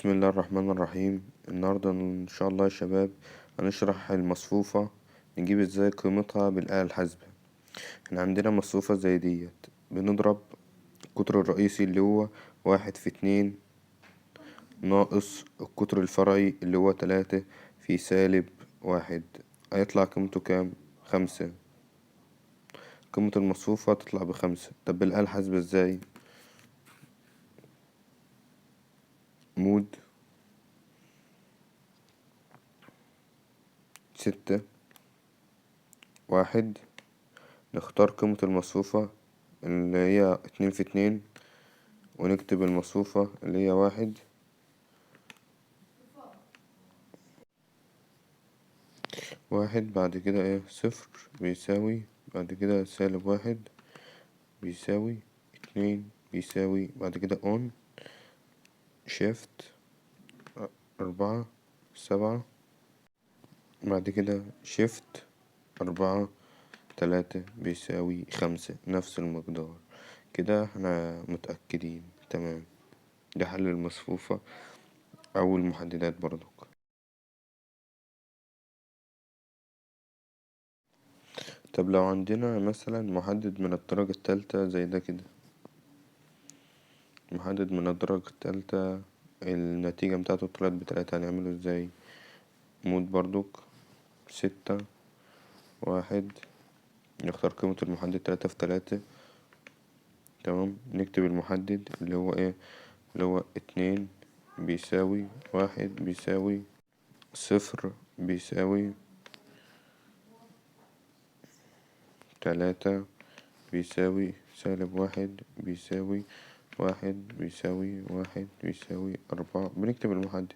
بسم الله الرحمن الرحيم. النهاردة إن شاء الله يا شباب هنشرح المصفوفة، نجيب ازاي قيمتها بالآلة الحاسبة. احنا عندنا مصفوفة زي ديت، بنضرب القطر الرئيسي اللي هو 1 في 2 ناقص القطر الفرعي اللي هو 3 في -1، هيطلع قيمته كام؟ 5. قيمة المصفوفة تطلع ب5. طب بالآلة الحاسبة ازاي؟ مود 6 1، نختار قيمة المصفوفة اللي هي 2 في 2، ونكتب المصفوفة اللي هي 1 بعد كده ايه 0 بيساوي، بعد كده -1 بيساوي 2 بيساوي، بعد كده on shift 4 7، بعد كده shift 4 3 بيساوي 5، نفس المقدار. كده احنا متأكدين تمام. ده حل المصفوفة أو المحددات برضو. طب لو عندنا مثلا محدد من الدرجة التالتة زي ده كده، محدد من الدرجة التالتة النتيجة بتاعته طلعت ب3، هنعمله ازاي؟ مود برضك 6 1، نختار قيمة المحدد 3 في 3. تمام، نكتب المحدد اللي هو ايه، اللي هو 2 بيساوي 1 بيساوي 0 بيساوي 3 بيساوي -1 بيساوي 1 بيساوي 4. بنكتب المحدد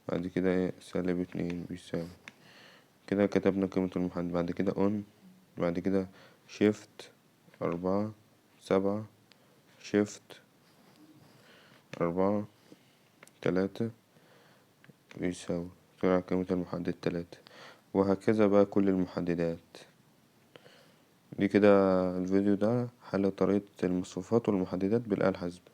بعد كده ايه -2 بيساوي. كده كتبنا قيمة المحدد، بعد كده on، بعد كده shift 4 7، shift 4 3 بيساوي، طلع قيمة المحدد 3. وهكذا بقى كل المحددات دي. كده الفيديو ده حل طريقة المصفوفات والمحددات بالآلة الحاسبة.